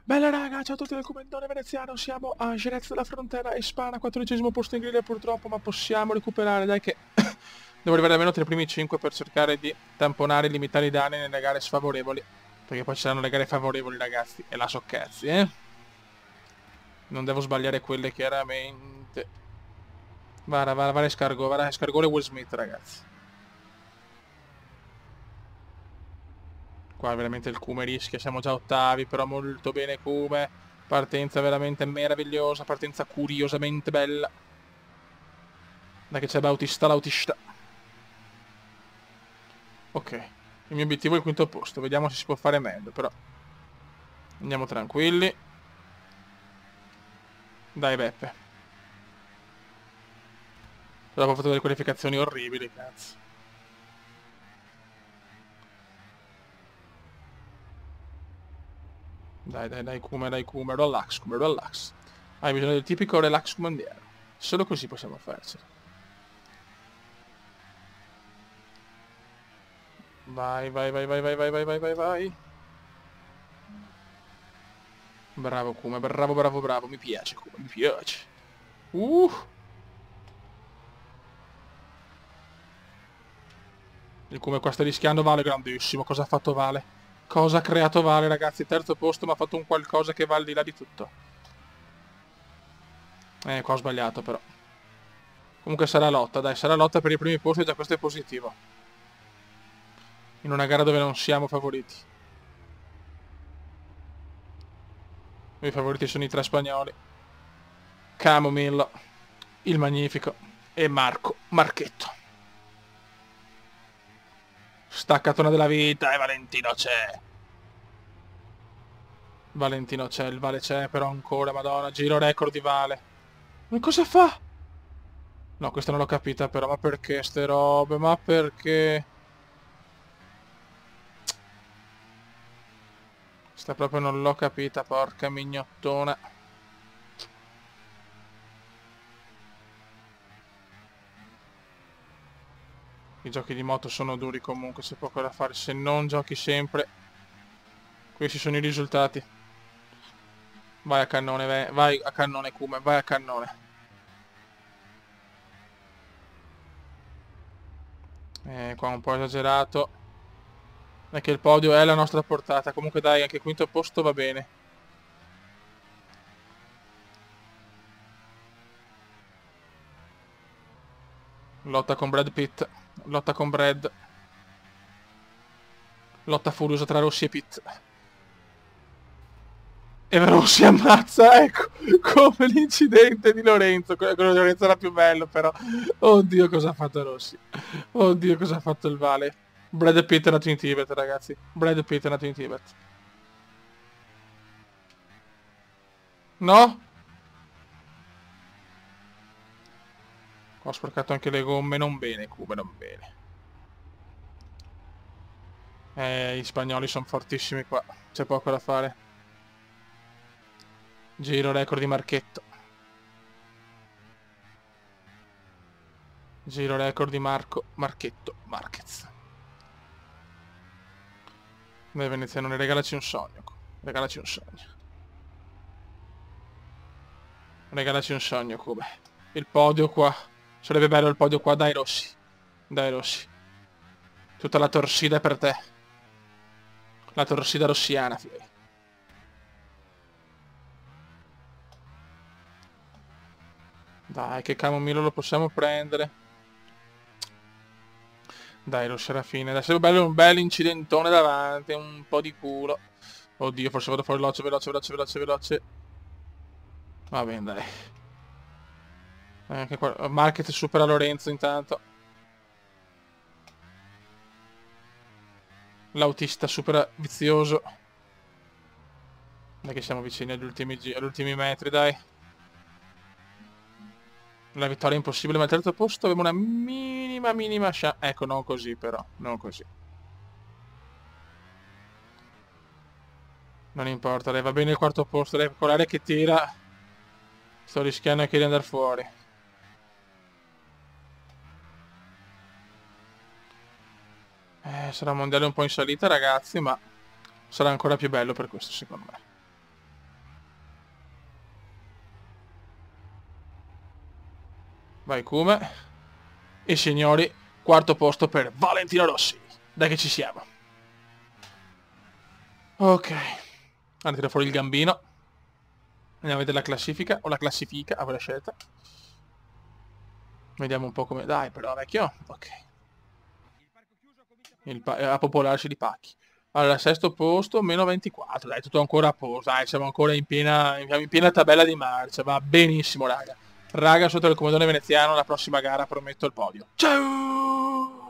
Bella raga, ciao a tutti dal commentone veneziano, siamo a Jerez della Frontera, Ispana, 14° posto in griglia purtroppo, ma possiamo recuperare, dai che devo arrivare almeno tra i primi 5 per cercare di tamponare e limitare i danni nelle gare sfavorevoli, perché poi ci saranno le gare favorevoli ragazzi, e là so cazzi, eh? Non devo sbagliare quelle chiaramente. Vara escargore Will Smith ragazzi. Qua veramente il Kume rischia, siamo già ottavi, però molto bene Kume. Partenza veramente meravigliosa, partenza curiosamente bella. Dai che c'è Bautista, l'autista. Ok, il mio obiettivo è il quinto posto, vediamo se si può fare meglio, però andiamo tranquilli. Dai Beppe. Dopo ho fatto delle qualificazioni orribili, cazzo. Dai Kume, relax, Kume, relax. Hai bisogno del tipico relax comandiero. Solo così possiamo farcela. Vai. Bravo Kume, bravo. Mi piace Kume, mi piace. Il Kume qua sta rischiando Vale, grandissimo. Cosa ha fatto Vale? Cosa ha creato Vale, ragazzi? Terzo posto, ma ha fatto un qualcosa che va al di là di tutto. Qua ho sbagliato, però. Comunque sarà lotta, dai, sarà lotta per i primi posti, già questo è positivo. In una gara dove non siamo favoriti. I favoriti sono i tre spagnoli. Camomillo, il Magnifico e Marchetto. Staccatona della vita e Valentino c'è. Valentino c'è, il Vale c'è però ancora, madonna, giro record di Vale. Ma cosa fa? No, questa non l'ho capita però, ma perché ste robe? Ma perché? Sta proprio non l'ho capita, porca mignottona. I giochi di moto sono duri comunque, c'è poco da fare. Se non giochi sempre, questi sono i risultati. Vai a cannone, vai a cannone Kume, vai a cannone. Qua un po' esagerato. Non è che il podio è alla nostra portata. Comunque dai, anche quinto posto va bene. Lotta con Brad Pitt. Lotta con Brad. Lotta furiosa tra Rossi e Pitt. E Rossi ammazza, ecco, come l'incidente di Lorenzo. Quello di Lorenzo era più bello, però. Oddio, cosa ha fatto Rossi. Oddio, cosa ha fatto il Vale. Brad Pitt è nato in Tibet, ragazzi. Brad Pitt è nato in Tibet. No? Ho sporcato anche le gomme, non bene, Cube, non bene. Gli spagnoli sono fortissimi qua, c'è poco da fare. Giro record di Marchetto. Giro record di Marchetto, Marquez. Noi veneziani, regalaci un sogno. Regalaci un sogno. Regalaci un sogno, Cube. Il podio qua. Sarebbe bello il podio qua, dai Rossi. Dai Rossi. Tutta la torsida è per te. La torsida rossiana, figlio. Dai, che Camomillo lo possiamo prendere. Dai, lo Serafine. Dai, sarebbe bello un bel incidentone davanti, un po' di culo. Oddio, forse vado fuori veloce. Va bene, dai. Anche qua. Market supera Lorenzo intanto. L'autista supera Vizioso. Dai che siamo vicini agli ultimi metri, dai. La vittoria è impossibile, ma al terzo posto abbiamo una minima chance. Ecco, non così però, non così. Non importa, dai, va bene il quarto posto, dai, con l'aria che tira. Sto rischiando anche di andare fuori. Sarà un mondiale un po' in salita, ragazzi, ma sarà ancora più bello per questo, secondo me. Vai Kume. E signori, quarto posto per Valentino Rossi. Dai che ci siamo. Ok. Allora tira fuori il gambino. Andiamo a vedere la classifica. O la classifica, avrei scelta. Vediamo un po' come... Dai però vecchio. Ok. A popolarci di pacchi. Allora, sesto posto, meno 24. Dai, tutto ancora a posto. Dai, siamo ancora in piena tabella di marcia. Va benissimo, raga. Raga, sotto il comandone veneziano, la prossima gara prometto il podio. Ciao!